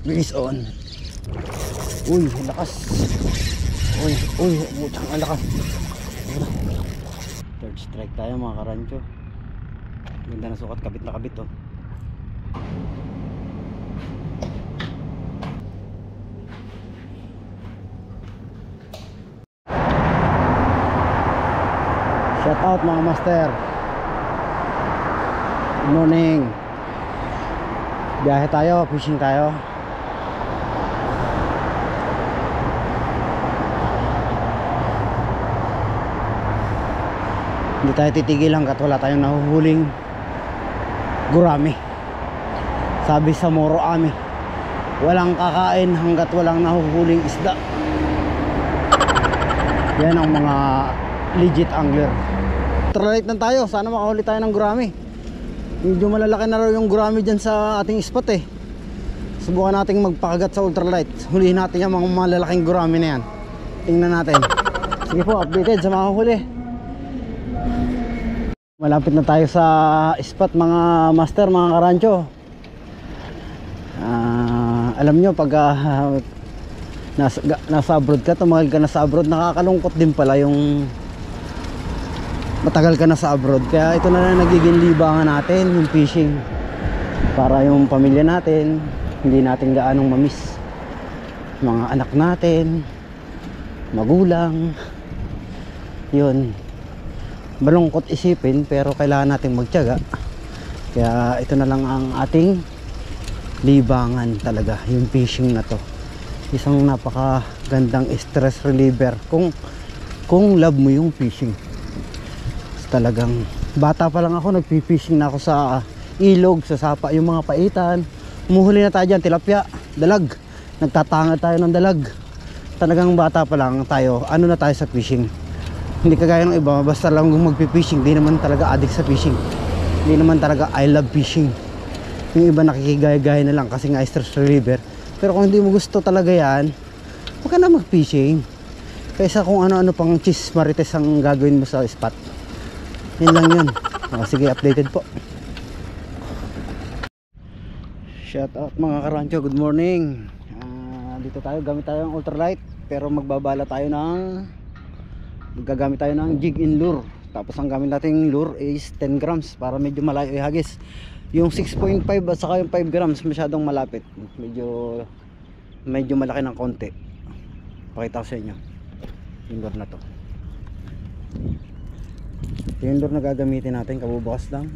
Bilis on. Uy, lakas. Uy, butang ang lakas. Third strike tayo mga karancho. Ganda na sukat, kabit na kabit oh. Shout out mga master. Good morning. Biyahe tayo, fishing tayo. Hindi tayo titigil hanggat wala tayong nahuhuling gurami. Sabi sa Moro Ami, walang kakain hanggat walang nahuhuling isda. Yan ang mga legit angler. Ultralight na tayo, sana makahuli tayo ng gurami. Medyo malalaki na raw yung gurami dyan sa ating spot eh. Subukan nating magpakagat sa ultralight. Hulihin natin yung mga malalaking gurami na yan. Tingnan natin. Sige po, updated sa mga huli. Malapit na tayo sa spot mga master, mga karancho. Alam nyo pag nasa abroad ka, tumagal ka na sa abroad, nakakalungkot din pala yung matagal ka na sa abroad. Kaya ito na lang nagiging libangan natin, yung fishing. Para yung pamilya natin, hindi natin gaanong mamiss mga anak natin, magulang. Yun, malungkot isipin pero kailangan natin magtiyaga. Kaya ito na lang ang ating libangan talaga, yung fishing na to. Isang napakagandang stress reliever kung love mo yung fishing. Talagang bata pa lang ako, nagpi-fishing na ako sa ilog, sa sapa, yung mga paitan. Umuhuli na tayo dyan, tilapia, dalag. Nagtatangad tayo ng dalag. Talagang bata pa lang tayo, ano na tayo sa fishing. Hindi kagaya ng iba, basta lang kung magpi-fishing, hindi naman talaga addict sa fishing. Hindi naman talaga I love fishing. Yung iba nakikigaya-gaya na lang kasi nga stress reliever. Pero kung hindi mo gusto talaga yan, huwag ka na mag-fishing. Kaysa kung ano-ano pang cheese marites ang gagawin mo sa spot. Yun lang yun. Sige, updated po. Shout out mga karancho, good morning. Dito tayo, gamit tayo ng ultralight. Pero gagamit tayo ng jig in lure. Tapos ang gamit nating lure is 10 grams para medyo malayo ihagis. Yung 6.5 at saka yung 5 grams masyadong malapit. Medyo malaki ng konti. Pakita ko sa inyo yung lure na to. Yung lure na gagamitin natin, kabubukas lang.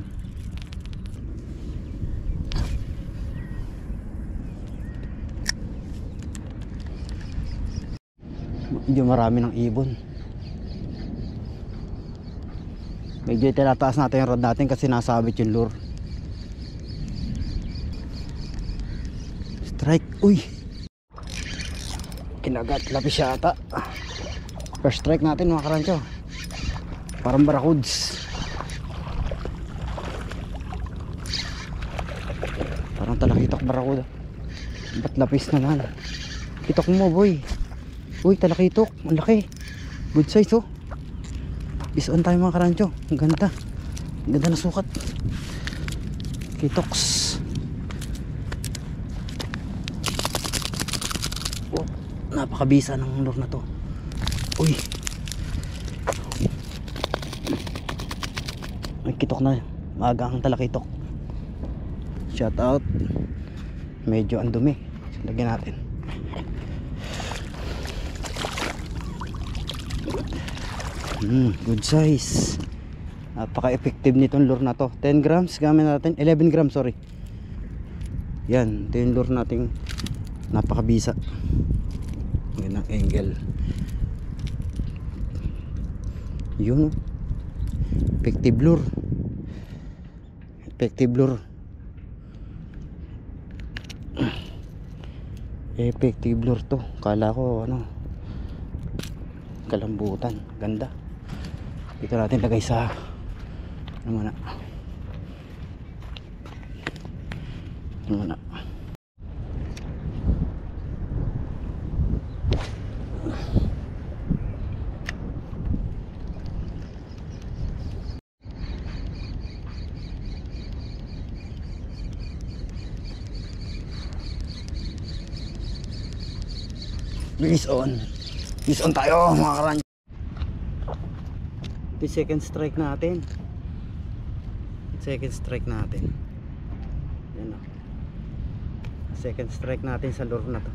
Medyo marami ng ibon. Medyo tinataas natin yung rod natin kasi nasabit yung lure. Strike, uy! Kinagat, lapis yata. First strike natin mga karancho. Parang barracuds. Parang talakitok barracuda. Ba't lapis naman? Kitok mo boy. Uy, talakitok, ang laki. Good size oh. Ison tayo mga karancho. Ang ganda. Ang ganda na sukat. Kitoks. Oh, napakabisa ng lure na to. Uy. Kitok na, maaga ang talakitok. Shout out. Medyo ang dumi. Lagyan natin. Good size. Napaka-effective nitong lure na to. 10 grams gamit natin, 11 grams sorry. Yan, ito yung lure nating napakabisa. Yan ang angle. Yun oh. Effective lure. Effective lure. Effective lure to. Kala ko ano, kalambutan. Ganda. Dito natin lagay sa ano muna. Ano muna. Bis on tayo mga karancho. Ito yung second strike natin. Yan o. Second strike natin sa lure na to.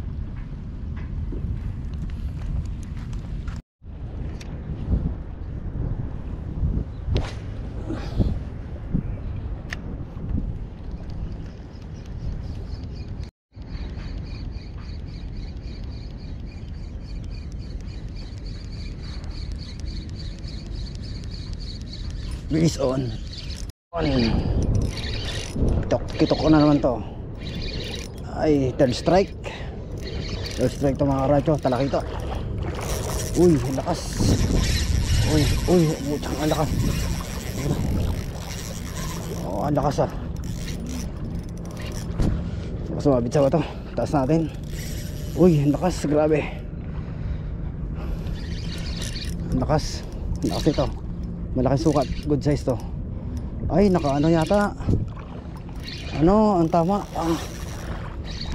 Bis on. Kitok ko na naman to. Ay, third strike to mga karancho. Talakito. Uy, ang lakas. Uy, butang ang lakas. Oh, ang lakas ah. Sumabit sa bato. Taas natin. Uy, ang lakas, grabe. Ang lakas ito. Malaking sukat, good size to. Ay, nakaano yata. Ano, ang tama.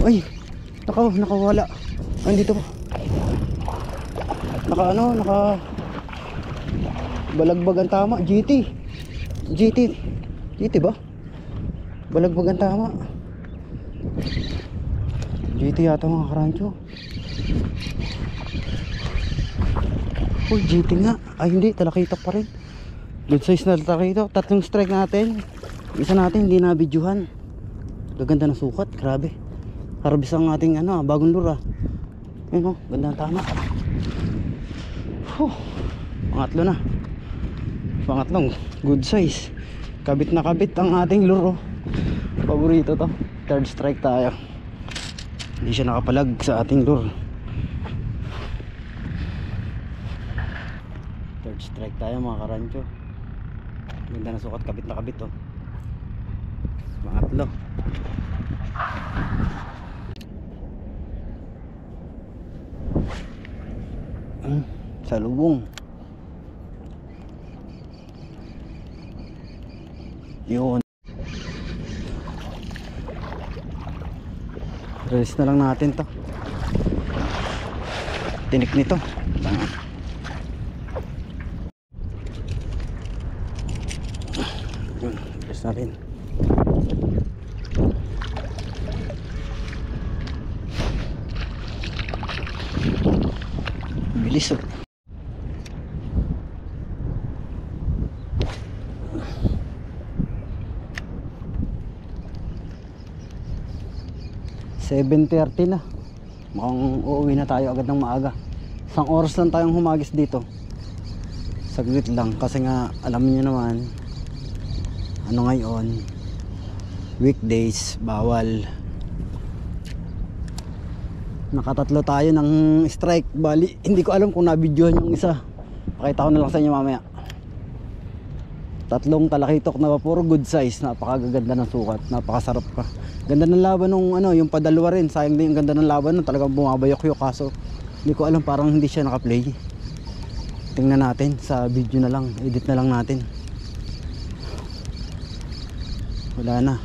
Ay, nakawala. Andito pa. Balagbag ang tama. GT ba? Balagbag ang tama. GT yata mga karancho. Uy, GT nga. Ay hindi, talakitok pa rin. Good size na talakitok. Tatlong strike natin. Isa natin hindi na videohan. Gaganda ng sukat, grabe. Harvest ang ating bagong lura. Ayun o, ganda ng tama. Pangatlong good size. Kabit na kabit ang ating lure. Paborito to. Third strike tayo. Hindi siya nakapalag sa ating lure. Third strike tayo mga karancho. Ganda na sukat, kabit na kabit to. Pangatlo. Salubong. Yun. Release na lang natin to. Tinik nito. Yun, release natin. Bilis oh. $7:30 na. Mukhang uuwi na tayo agad ng maaga. Isang oras lang tayong humagis dito. Saglit lang kasi nga alam niyo naman ngayon weekdays bawal. Nakatatlo tayo ng strike. Bali hindi ko alam kung na-videohan yung isa. Pakita ko na lang sa inyo mamaya. Tatlong talakitok na puro good size. Napakaganda ng sukat, napakasarap pa. Ganda ng laban nung yung padalwa rin. Sayang din yung ganda ng laban nung talagang bumabayok yung kaso hindi ko alam, parang hindi siya naka-play. Tingnan natin sa video na lang, edit na lang natin. Wala na.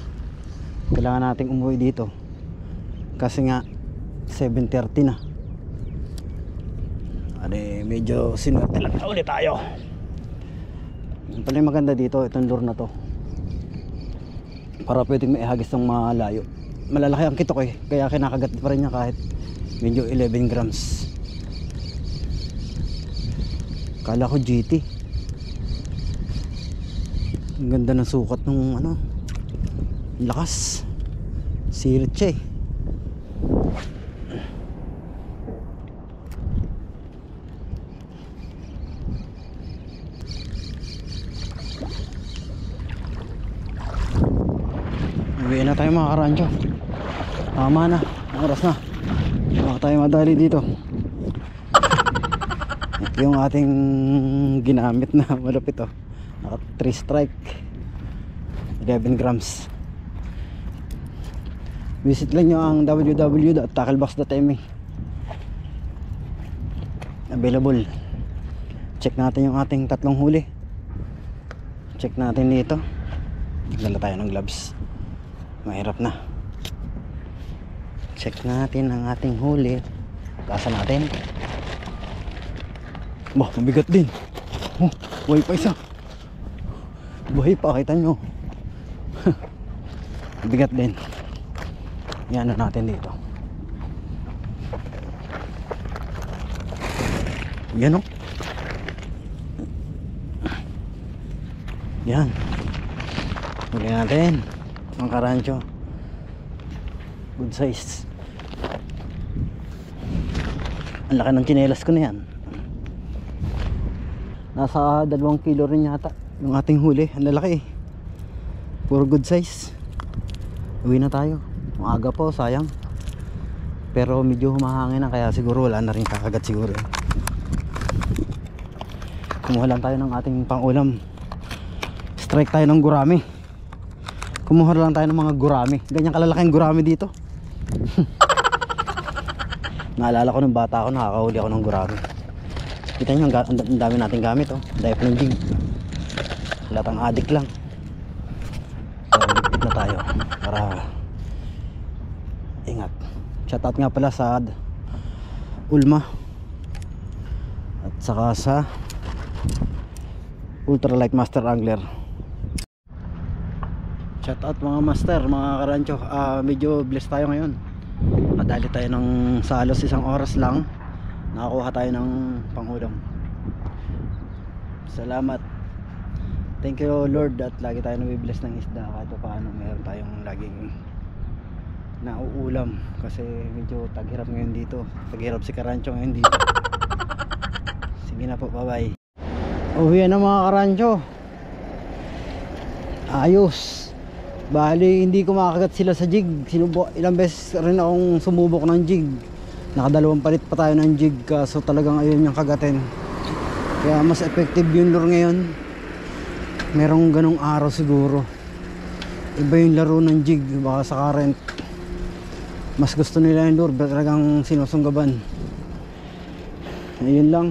Kailangan nating umuwi dito kasi nga 7:30 na. Medyo sinuwerte lang na ulit tayo. Yung pala yung maganda dito, itong lure na to, para pwedeng maihagis ng malayo. Malalaki ang kitok kaya kinakagat pa rin niya kahit medyo 11 grams. Kala ko GT. Ang ganda ng sukat ng lakas. Sirit siya Uwi na tayo mga karancho. Tama na, oras na. Baka tayo madali dito. Ito yung ating ginamit na malupit naka 3 strike, 11 grams. Visit lang nyo ang www.tacklebox.me. Available. Check natin yung ating tatlong huli. Check natin dito. Dala tayo ng gloves, mahirap na. Check natin ang ating huli. Kasa natin. Bah, mabigat din. Oh, buhay pa isa. Buhay pa, kita nyo. Mabigat din. Yan na natin dito. Yan o. Yan. Huli natin ang karancho. Good size. Ang laki ng tsinelas ko na yan. Nasa 2 kilo rin yata yung ating huli. Ang lalaki eh. Puro good size. Uwi na tayo. Maaga po, sayang. Pero medyo humahangin na, kaya siguro wala na rin kakagat siguro. Kumuha lang tayo ng ating pangulam. Strike tayo ng gurami. Kumuha lang tayo ng mga gurami. Ganyan kalalaking gurami dito. Naalala ko nung bata ako, nakakahuli ako ng gurami. Kita nyo, ang dami nating gamit oh. Dahil ng jig. Latang adik lang. So, ligpit na tayo para ingat. Shoutout nga pala sa Ulma at saka sa Ultralight Master Angler. Shoutout mga master, mga karancho. Medyo blessed tayo ngayon. Nadali tayo ng sa halos 1 oras lang. Nakakuha tayo ng pangulam. Salamat. Thank you Lord at lagi tayo nabibless ng isda. Kahit paano meron tayong laging nauulam. Kasi medyo taghirap ngayon dito. Taghirap si karancho ngayon dito. Sige na po, bye bye. Uwi na mga karancho. Ayos. Bali hindi ko makagat sila sa jig. Ilang beses rin akong sumubok ng jig. Nakadalawang palit pa tayo ng jig, kaso talagang ayun yung kagatin. Kaya mas effective yung lure ngayon. Merong ganong araw siguro. Iba yung laro ng jig, baka sa current. Mas gusto nila yung lure, talagang sinusunggaban. Ayun lang.